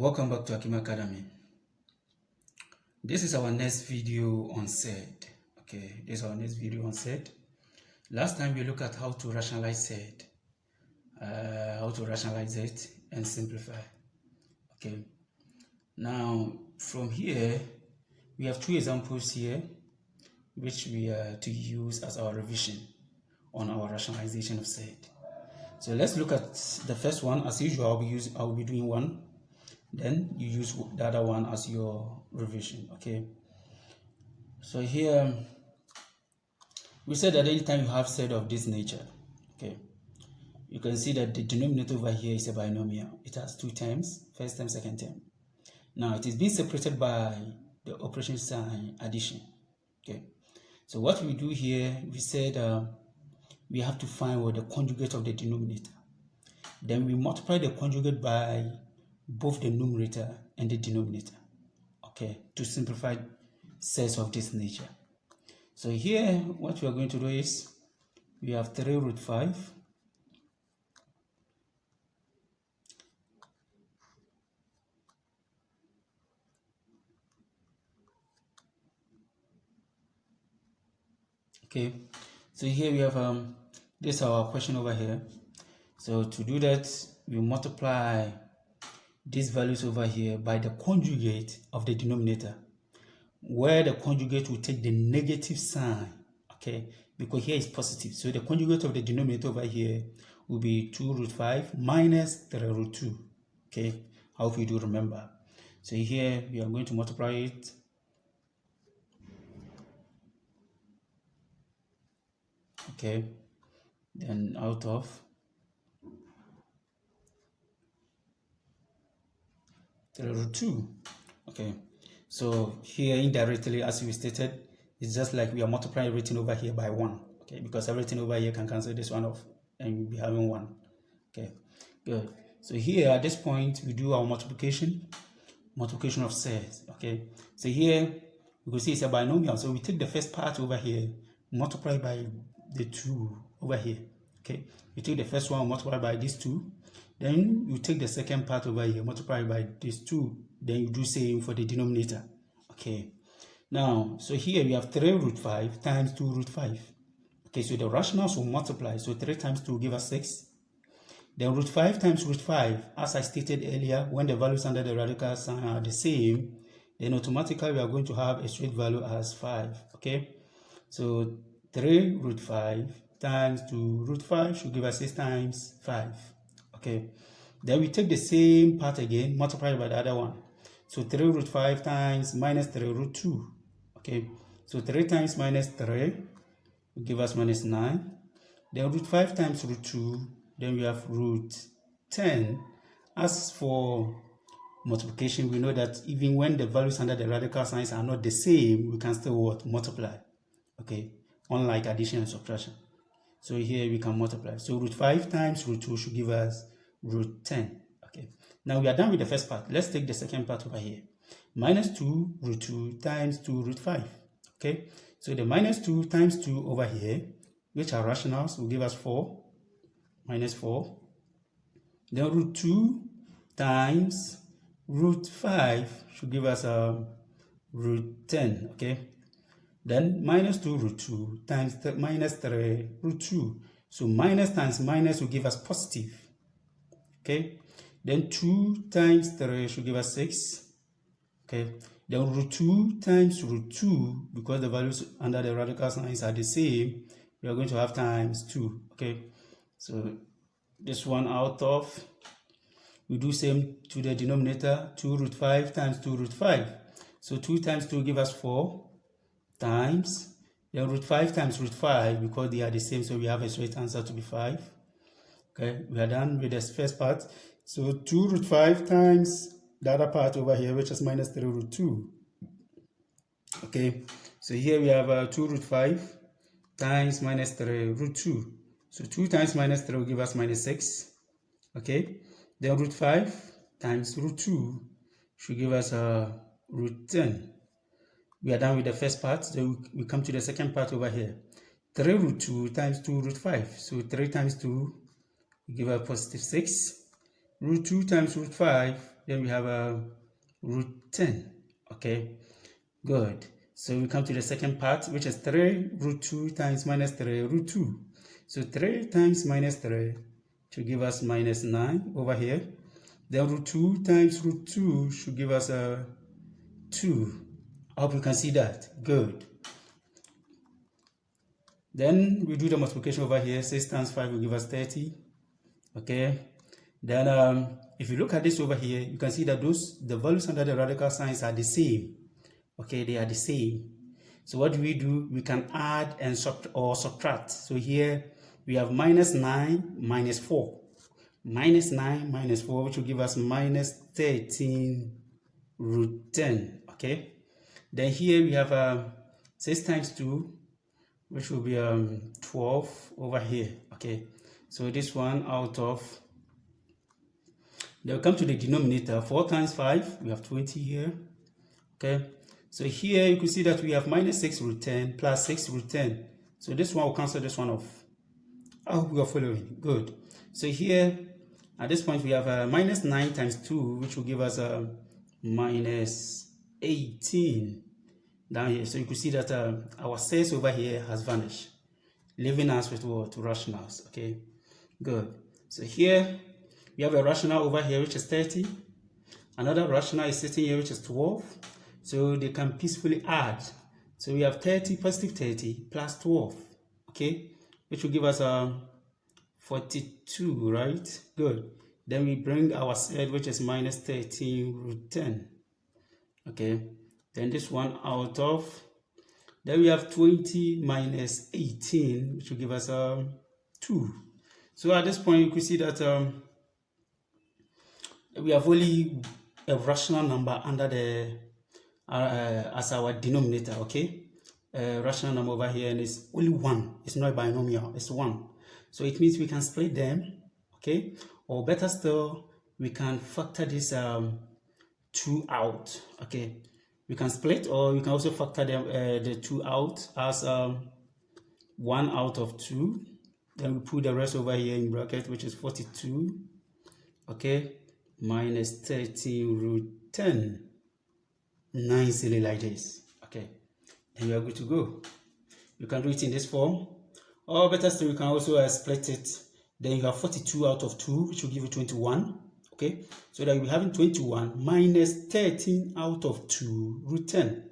Welcome back to Akim Academy. This is our next video on Surds. Okay, this is our next video on Surds. Last time we looked at how to rationalize Surds, it and simplify. Okay, now from here we have two examples here which we are to use as our revision on our rationalization of Surds. So let's look at the first one. As usual, I'll be doing one, then you use the other one as your revision. Okay, so here we said that anytime you have Surds of this nature, okay, you can see that the denominator over here is a binomial. It has two terms, first term, second term. Now it is being separated by the operation sign addition. Okay, so what we do here, we said we have to find what the conjugate of the denominator. Then we multiply the conjugate by both the numerator and the denominator, okay, to simplify Surds of this nature. So here what we are going to do is we have 3 root 5 okay. So here we have this is our question over here. So to do that, we multiply these values over here by the conjugate of the denominator, where the conjugate will take the negative sign, okay, because here is positive. So the conjugate of the denominator over here will be 2 root 5 minus 3 root 2. Okay, I hope you do remember. So here we are going to multiply it. Okay, then out of 3 root 2. Okay, so here indirectly, as we stated, it's just like we are multiplying everything over here by 1. Okay, because everything over here can cancel this one off and we'll be having 1. Okay, good. So here at this point we do our multiplication of Surds. Okay, so here you can see it's a binomial, so we take the first part over here, multiply by the 2 over here. Okay, you take the first one, multiply by these 2, then you take the second part over here, multiply by these 2, then you do same for the denominator. Okay, now so here we have 3 root 5 times 2 root 5. Okay, so the rationals will multiply. So 3 times 2 will give us 6. Then root 5 times root 5, as I stated earlier, when the values under the radical sign are the same, then automatically we are going to have a straight value as 5. Okay, so 3 root 5 times 2 root 5 should give us 6 times 5. Okay, then we take the same part again, multiply by the other one. So 3 root 5 times minus 3 root 2. Okay, so 3 times minus 3 will give us minus 9. Then root 5 times root 2, then we have root 10. As for multiplication, we know that even when the values under the radical signs are not the same, we can still what? Multiply. Okay, unlike addition and subtraction. So here we can multiply. So root 5 times root 2 should give us root 10. Okay, now we are done with the first part. Let's take the second part over here. Minus 2 root 2 times 2 root 5. Okay, so the minus 2 times 2 over here, which are rationals, will give us 4. Minus 4. Then root 2 times root 5 should give us root 10. Okay, then minus 2 root 2 times minus 3 root 2. So minus times minus will give us positive. Okay, then 2 times 3 should give us 6. Okay, then root 2 times root 2, because the values under the radical signs are the same, we are going to have times 2. Okay, so this one out of, we do same to the denominator, 2 root 5 times 2 root 5. So 2 times 2 give us 4 times, then root 5 times root 5, because they are the same, so we have a straight answer to be 5. Okay, we are done with this first part. So 2 root 5 times the other part over here, which is minus 3 root 2. Okay, so here we have 2 root 5 times minus 3 root 2. So 2 times minus 3 will give us minus 6. Okay, then root 5 times root 2 should give us root 10. We are done with the first part, so we come to the second part over here. 3 root 2 times 2 root 5. So 3 times 2 will give us positive 6. root 2 times root 5, then we have root 10. Okay, good. So we come to the second part, which is 3 root 2 times minus 3 root 2. So 3 times minus 3 should give us minus 9 over here. Then root 2 times root 2 should give us 2. I hope you can see that. Good. Then we do the multiplication over here. 6 times 5 will give us 30. Okay. Then if you look at this over here, you can see that the values under the radical signs are the same. Okay, they are the same. So what do? We can add and subtract. So here we have minus 9 minus 4. Minus 9 minus 4, which will give us minus 13 root 10. Okay. Then here we have 6 times 2, which will be 12 over here. Okay. So this one out of, then we come to the denominator. 4 times 5, we have 20 here. Okay. So here you can see that we have minus 6 root 10 plus 6 root 10. So this one will cancel this one off. I hope you are following. Good. So here, at this point, we have minus 9 times 2, which will give us minus 18 down here. So you can see that our 6 over here has vanished, leaving us with what? Rationals. Okay, good. So here, we have a rational over here, which is 30. Another rational is sitting here, which is 12. So they can peacefully add. So we have 30 positive 30 plus 12. Okay, which will give us 42, right? Good. Then we bring our set, which is minus 13 root 10. Okay. Then this one out of, then we have 20 minus 18, which will give us 2. So at this point, you can see that we have only a rational number under the as our denominator. Okay. Rational number over here, and it's only 1. It's not a binomial, it's 1. So it means we can split them, okay? Or better still, we can factor this 2 out, okay? We can split, or we can also factor them the 2 out as 1 out of 2. Then we put the rest over here in bracket, which is 42, okay? Minus 13 root 10. Nicely like this, okay? Then you are good to go. You can do it in this form. Or better still, you can also split it. Then you have 42 out of 2, which will give you 21. Okay, so that you'll be having 21 minus 13 out of 2 root 10.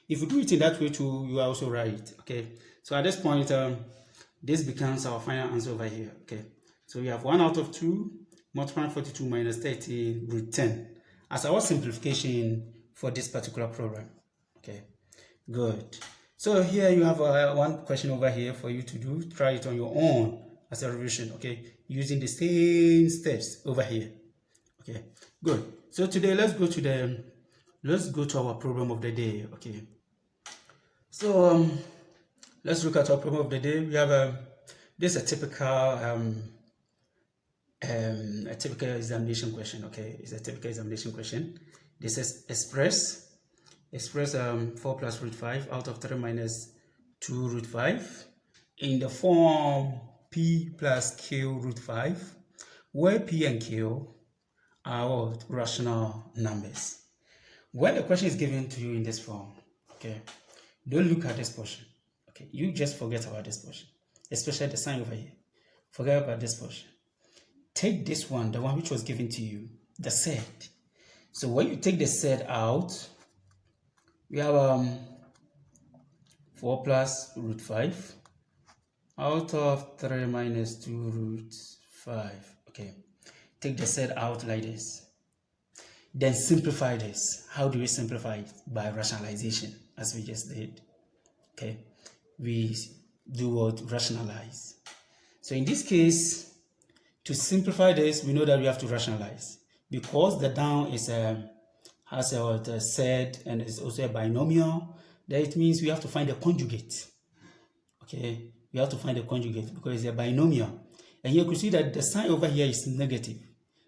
If you do it in that way too, you are also right. Okay, so at this point, this becomes our final answer over here. Okay, so we have 1 out of 2 multiplying 42 minus 13 root 10 as our simplification for this particular program. Okay, good. So here you have one question over here for you to do. Try it on your own as a revision, okay? Using the same steps over here. Okay, good. So today let's go to our problem of the day, okay? So let's look at our problem of the day. We have this is a typical examination question, okay? It's a typical examination question. This is express 4 plus root 5 out of 3 minus 2 root 5 in the form p plus q root 5, where p and q are rational numbers. When the question is given to you in this form, okay, don't look at this portion. Okay, you just forget about this portion, especially the sign over here. Forget about this portion. Take this one, the one which was given to you, the set. So when you take the set out, we have 4 plus root 5 out of 3 minus 2 root 5. Okay, take the set out like this. Then simplify this. How do we simplify it? By rationalization, as we just did. Okay, we do what? Rationalize. So in this case, to simplify this, we know that we have to rationalize. Because the down is has a set and is also a binomial, that it means we have to find a conjugate. Okay, we have to find a conjugate because it's a binomial. And you can see that the sign over here is negative.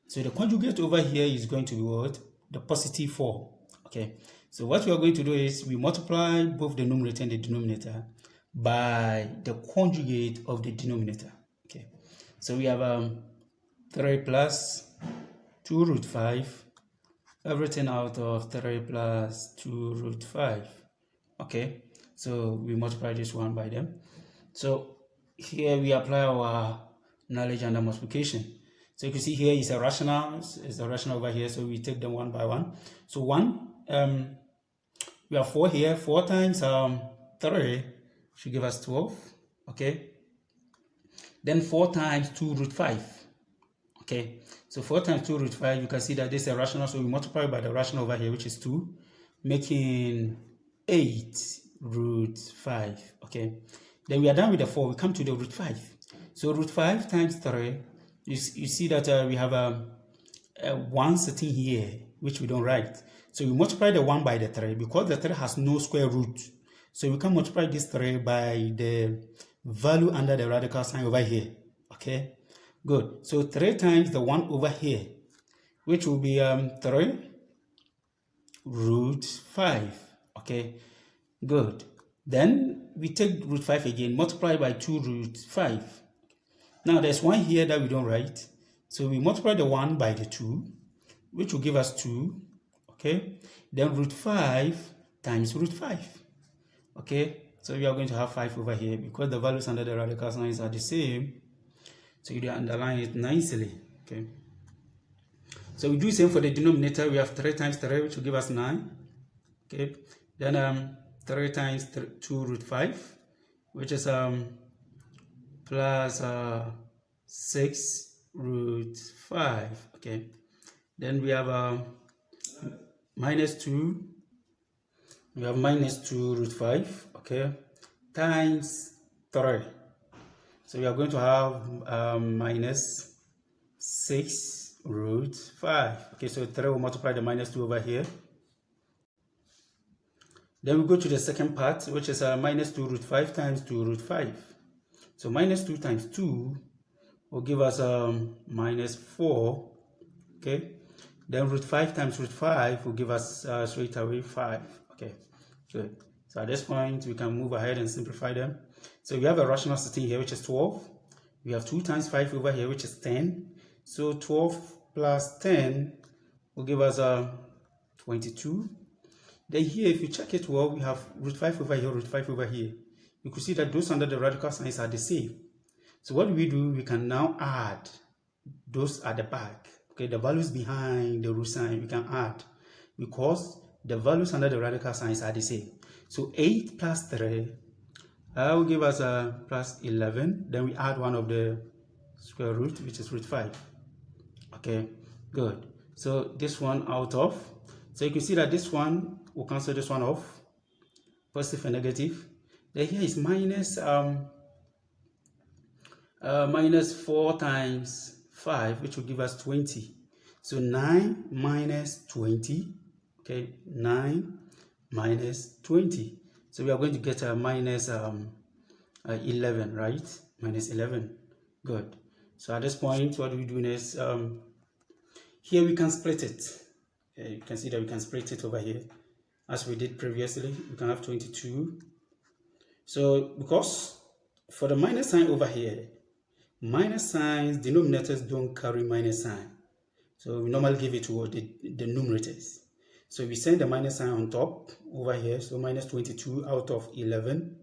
So the conjugate over here is going to be what? The positive 4. Okay, so what we are going to do is we multiply both the numerator and the denominator by the conjugate of the denominator. Okay, so we have 3 plus 2 root 5, everything out of 3 plus 2 root 5. Okay, so we multiply this one by them. So here we apply our knowledge under multiplication. So you can see here is a rational, is a rational over here, so we take them one by one. So 1, we have 4 here, 4 times 3 should give us 12, okay? Then 4 times 2 root 5, okay? So 4 times 2 root 5, you can see that this is a rational, so we multiply by the rational over here, which is 2, making 8 root 5, okay? Then we are done with the 4, we come to the root 5. So root 5 times 3, you see that we have a 1 sitting here, which we don't write. So we multiply the 1 by the 3, because the 3 has no square root. So we can multiply this 3 by the value under the radical sign over here, okay? Good. So 3 times the 1 over here, which will be 3 root 5, okay? Good. Then we take root 5 again, multiply by 2 root 5. Now there's 1 here that we don't write. So we multiply the 1 by the 2, which will give us 2, okay? Then root 5 times root 5, okay? So we are going to have 5 over here because the values under the radical signs are the same. So you underline it nicely, okay? So we do the same for the denominator. We have 3 times 3, which will give us 9, okay? Then 3 times 2 root 5, which is plus 6 root 5, okay? Then we have minus 2, we have minus 2 root 5, okay, times 3. So we are going to have minus 6 root 5, okay? So 3 will multiply the minus 2 over here. Then we go to the second part, which is minus 2 root 5 times 2 root 5. So minus 2 times 2 will give us minus 4, okay? Then root 5 times root 5 will give us straight away 5, okay? Good. So at this point, we can move ahead and simplify them. So we have a rational sitting here, which is 12. We have 2 times 5 over here, which is 10. So 12 plus 10 will give us 22. Then here, if you check it well, we have root 5 over here, root 5 over here. You could see that those under the radical signs are the same. So what we do, we can now add those at the back. Okay, the values behind the root sign, we can add because the values under the radical signs are the same. So 8 plus 3 will give us plus 11. Then we add one of the square root, which is root 5. Okay, good. So this one out of. So you can see that this one will cancel this one off, positive and negative. Then here is minus 4 times 5, which will give us 20. So 9 minus 20, okay, 9 minus 20. So we are going to get a minus 11, right? Minus 11. Good. So at this point, what we do is, here we can split it. Okay, you can see that we can split it over here. As we did previously, we can have 22. So because for the minus sign over here, minus signs, denominators don't carry minus sign. So we normally give it to the numerators. So we send the minus sign on top over here. So minus 22 out of 11.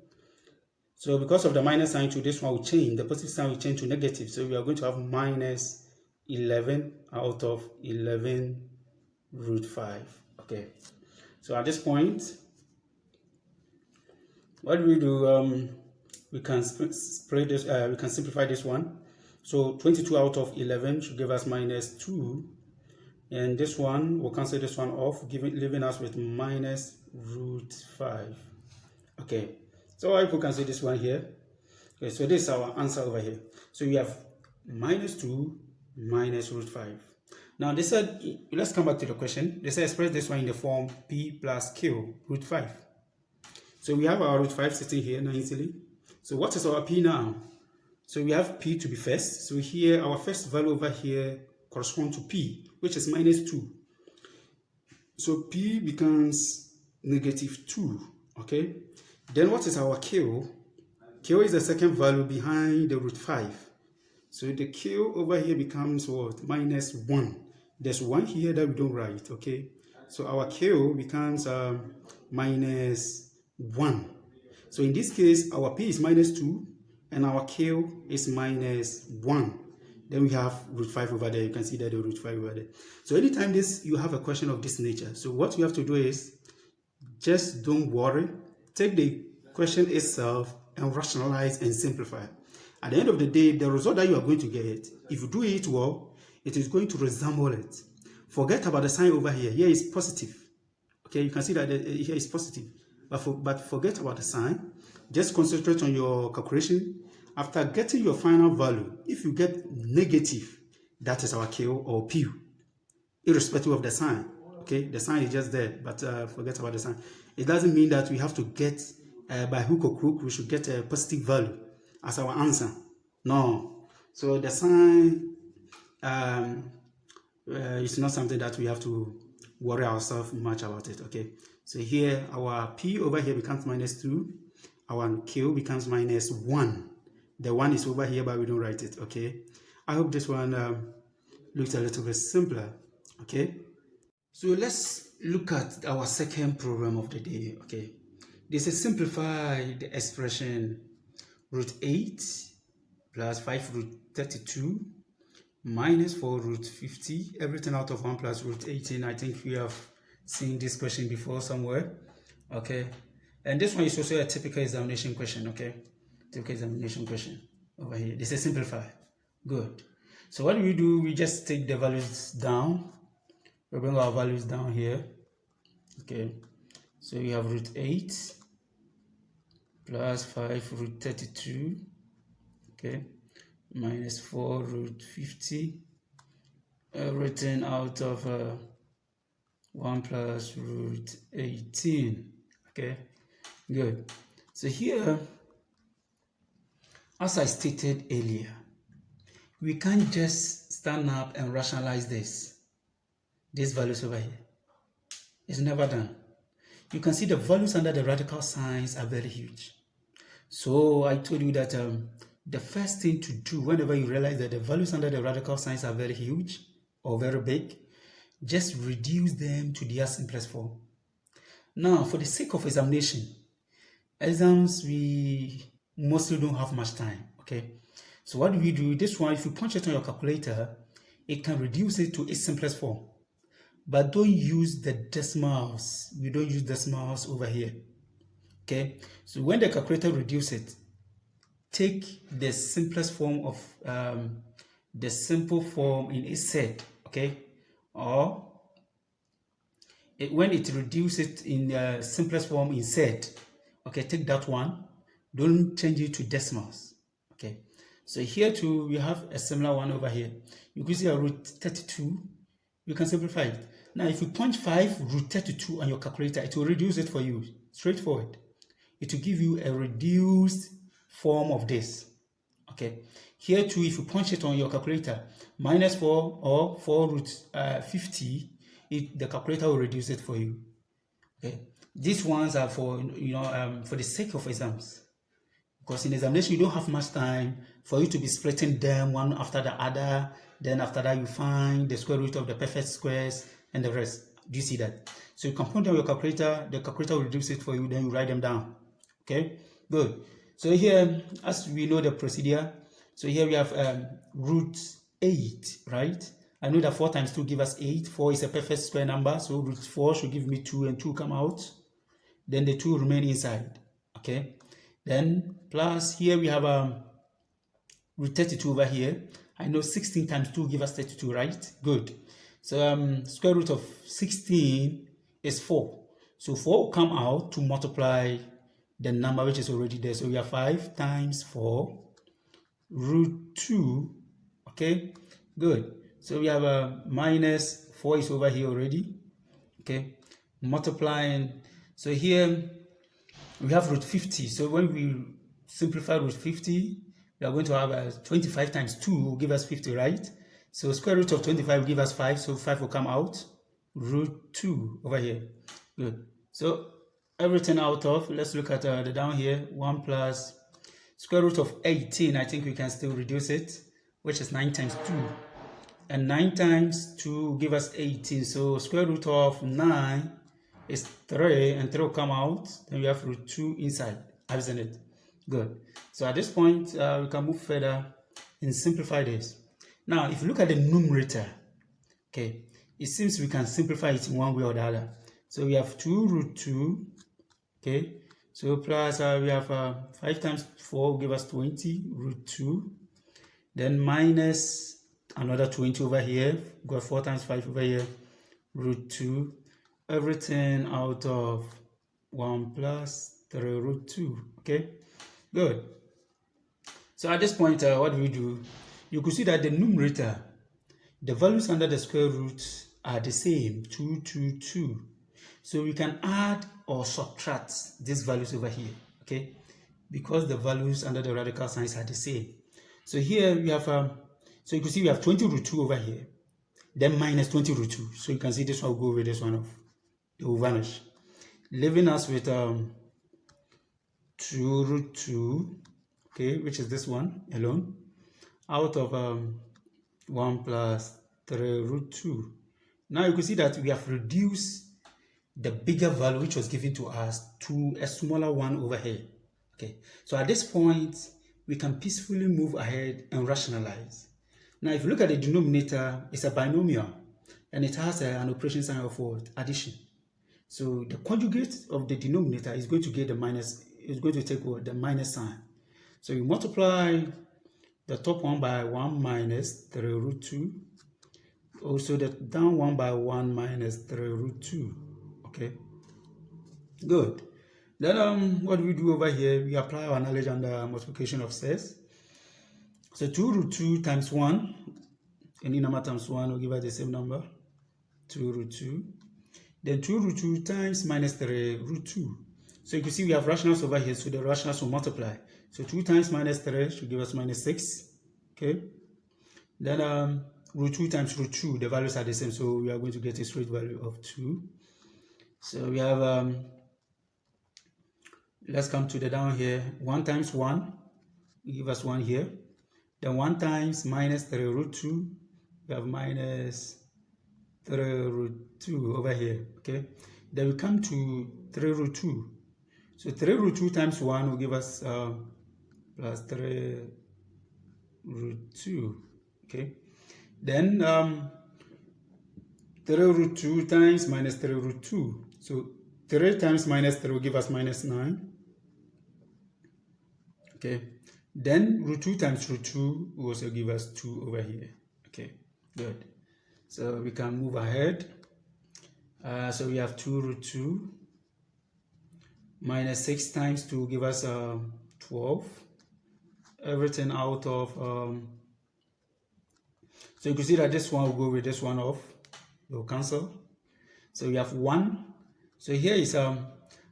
So because of the minus sign to this one will change, the positive sign will change to negative. So we are going to have minus 11 out of 11 root 5. Okay. So at this point, what do we do? We can spread this. We can simplify this one. So 22 out of 11 should give us minus 2, and this one will cancel this one off, leaving us with minus root 5. Okay. So I can see this one here. Okay. So this is our answer over here. So we have minus 2 minus root 5. Now they said, let's come back to the question. They said express this one in the form p plus q root 5. So we have our root 5 sitting here nicely. So what is our p now? So we have p to be first. So here our first value over here corresponds to p, which is minus 2. So p becomes negative 2. Okay. Then what is our q? Q is the second value behind the root 5. So the q over here becomes what? Minus 1. there's 1 here that we don't write, okay? So our Q becomes minus 1. So in this case, our P is minus 2 and our Q is minus 1. Then we have root 5 over there. You can see that the root 5 over there. So anytime you have a question of this nature, so what you have to do is just don't worry. Take the question itself and rationalize and simplify. At the end of the day, the result that you are going to get, if you do it well, it is going to resemble it. Forget about the sign over here. Here is positive. Okay, you can see that here is positive. But forget about the sign. Just concentrate on your calculation. After getting your final value, if you get negative, that is our Q or P, irrespective of the sign. Okay, the sign is just there, but forget about the sign. It doesn't mean that we have to get, by hook or crook, we should get a positive value as our answer. No. So the sign is not something that we have to worry ourselves much about it. Okay. So here our P over here becomes minus 2. Our Q becomes minus 1. The 1 is over here, but we don't write it. Okay. I hope this one looks a little bit simpler. Okay. So let's look at our second problem of the day. Okay. This is simplified expression root 8 plus 5 root 32 minus 4 root 50, everything out of 1 plus root 18. I think we have seen this question before somewhere. Okay. And this one is also a typical examination question. Okay. Typical examination question over here. This is simplified. Good. So what do? We just take the values down. We bring our values down here. Okay. So we have root 8 plus 5 root 32. Okay. Minus 4 root 50. Everything out of 1 plus root 18. Okay. Good. So here, as I stated earlier, we can't just stand up and rationalize these values over here. It's never done. You can see the values under the radical signs are very huge. So I told you that the first thing to do whenever you realize that the values under the radical signs are very huge or very big, just reduce them to their simplest form. Now, for the sake of examination, exams, we mostly don't have much time, okay? So what do? This one, if you punch it on your calculator, it can reduce it to its simplest form. But don't use the decimals. We don't use decimals over here, okay? So when the calculator reduces it, take the simplest form of the simple form in its set, okay? Or when it reduces it in the simplest form in set, okay, take that one. Don't change it to decimals, okay? So here too, we have a similar one over here. You can see a root 32. You can simplify it. Now, if you punch 5 root 32 on your calculator, it will reduce it for you. Straightforward. It will give you a reduced form of this. Okay. Here too, if you punch it on your calculator, minus 4 or 4 root 50, the calculator will reduce it for you. Okay. These ones are for for the sake of exams. Because in examination, you don't have much time for you to be splitting them one after the other. Then after that, you find the square root of the perfect squares and the rest. Do you see that? So you can put down your calculator. The calculator will reduce it for you. Then you write them down. Okay, good. So here, as we know the procedure, so here we have root 8, right? I know that 4 times 2 gives us 8. 4 is a perfect square number. So root 4 should give me 2 and 2 come out. Then the 2 remain inside. Okay. Then plus here we have root 32 over here. I know 16 times 2 gives us 32, right? Good. So square root of 16 is 4. So 4 will come out to multiply the number which is already there. So we have 5 times 4 root 2. Okay, good. So we have a minus 4 is over here already. Okay, multiplying. So here we have root 50. So when we simplify root 50, we are going to have 25 times 2 will give us 50, right? So square root of 25 will give us 5. So 5 will come out. Root 2 over here. Good. So everything out of, let's look at the down here. 1 plus square root of 18. I think we can still reduce it, which is 9 times 2. and 9 times 2 give us 18. So square root of 9 is 3, and 3 will come out. Then we have root 2 inside, isn't it? Good. So at this point, we can move further and simplify this. Now, if you look at the numerator, okay, it seems we can simplify it in one way or the other. So we have 2 root 2, okay, so plus we have 5 times 4 give us 20 root 2, then minus another 20 over here, got 4 times 5 over here, root 2, everything out of 1 plus 3 root 2, okay, good. So at this point, what do we do? You could see that the numerator, the values under the square root are the same, 2, 2, 2. So we can add or subtract these values over here, okay? Because the values under the radical signs are the same. So here we have, so you can see we have 20 root 2 over here, then minus 20 root 2. So you can see this one will go with this one off. It will vanish, leaving us with 2 root 2, okay, which is this one alone, out of 1 plus 3 root 2. Now you can see that we have reduced the bigger value which was given to us to a smaller one over here. Okay, so at this point, we can peacefully move ahead and rationalize. Now, if you look at the denominator, it's a binomial, and it has an operation sign of what? Addition. So the conjugate of the denominator is going to get the minus, is going to take what? The minus sign. So you multiply the top one by 1 minus 3 root 2. Also the down one by 1 minus 3 root 2. Okay, good. Then what do we do over here? We apply our knowledge under multiplication of sets. So 2 root 2 times 1, any number times 1 will give us the same number, 2 root 2. Then 2 root 2 times minus 3 root 2. So you can see we have rationals over here, so the rationals will multiply. So 2 times minus 3 should give us minus 6. Okay. Then root 2 times root 2, the values are the same, so we are going to get a straight value of 2. So we have, let's come to the down here, 1 times 1, give us 1 here. Then 1 times minus 3 root 2, we have minus 3 root 2 over here, okay? Then we come to 3 root 2. So 3 root 2 times 1 will give us plus 3 root 2, okay? Then 3 root 2 times minus 3 root 2. So 3 times minus 3 will give us minus 9. Okay. Then root 2 times root 2 will also give us 2 over here. Okay, good. So we can move ahead. So we have 2 root 2 minus 6 times 2 will give us 12. Everything out of... so you can see that this one will go with this one off. It will cancel. So we have 1. So here is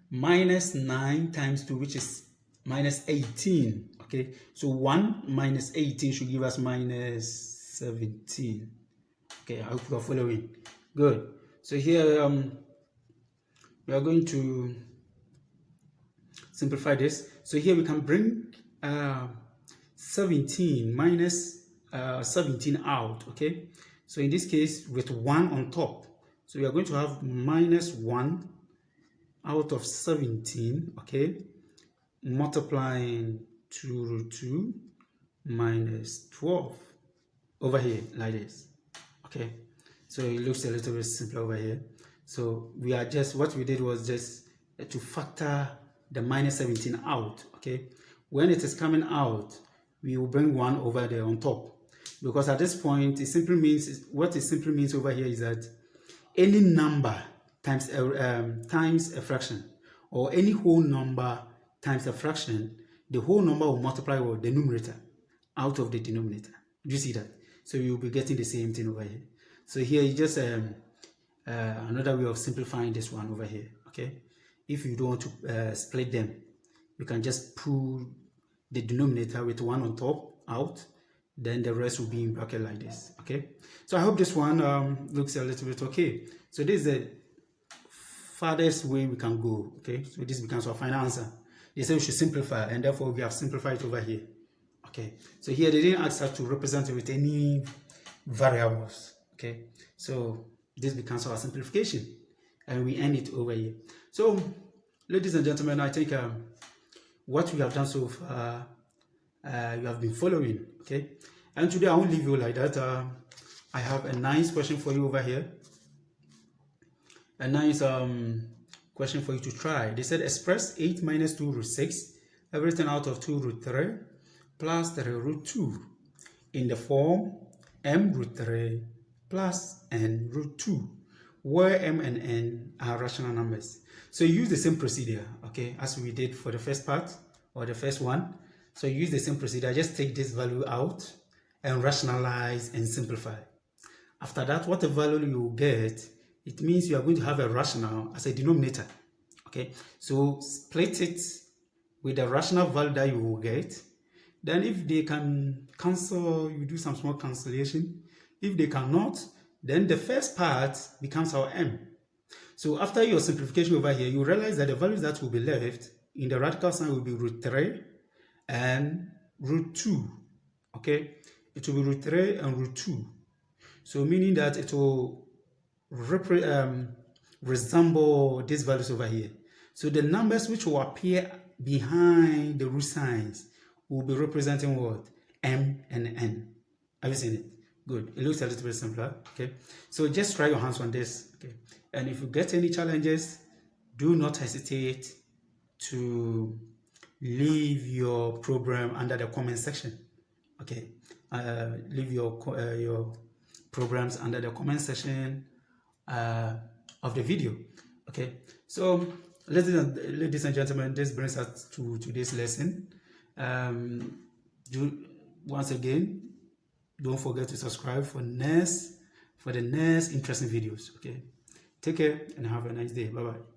minus 9 times 2, which is minus 18. Okay, so 1 minus 18 should give us minus 17. Okay, I hope you are following. Good. So here we are going to simplify this. So here we can bring 17 minus 17 out. Okay, so in this case with 1 on top. So we are going to have minus 1 out of 17, okay, multiplying 2 root 2 minus 12 over here like this. Okay, so it looks a little bit simpler over here. So we are just, what we did was just to factor the minus 17 out. Okay, when it is coming out, we will bring 1 over there on top, because at this point it simply means, what it simply means over here is that any number times a fraction, or any whole number times a fraction, the whole number will multiply with the numerator out of the denominator. Do you see that? So you'll be getting the same thing over here. So here is just another way of simplifying this one over here. Okay, if you don't want to split them, you can just pull the denominator with 1 on top out, then the rest will be in bracket like this. Okay, so I hope this one looks a little bit okay. So this is the farthest way we can go. Okay, so this becomes our final answer. They say we should simplify, and therefore we have simplified it over here. Okay, so here they didn't ask us to represent it with any variables. Okay, so this becomes our simplification, and we end it over here. So, ladies and gentlemen, I think what we have done so far, you have been following. Okay, and today I won't leave you like that. I have a nice question for you over here. A nice question for you to try. They said express 8 minus 2 root 6, everything out of 2 root 3 plus 3 root 2 in the form m root 3 plus n root 2, where m and n are rational numbers. So you use the same procedure, okay, as we did for the first part or the first one. So you use the same procedure, just take this value out and rationalize and simplify. After that, what the value you get, it means you are going to have a rational as a denominator. Okay, so split it with the rational value that you will get. Then if they can cancel, you do some small cancellation. If they cannot, then the first part becomes our m. So after your simplification over here, you realize that the values that will be left in the radical sign will be root 3 and root 2. Okay, it will be root 3 and root 2. So meaning that it will resemble these values over here. So the numbers which will appear behind the root signs will be representing what? M and N. Have you seen it? Good. It looks a little bit simpler. Okay. So just try your hands on this. Okay. And if you get any challenges, do not hesitate to leave your program under the comment section. Okay. Leave your programs under the comment section of the video. Okay, so ladies and gentlemen, this brings us to today's lesson. Once again, don't forget to subscribe for the next interesting videos. Okay, take care and have a nice day. Bye bye.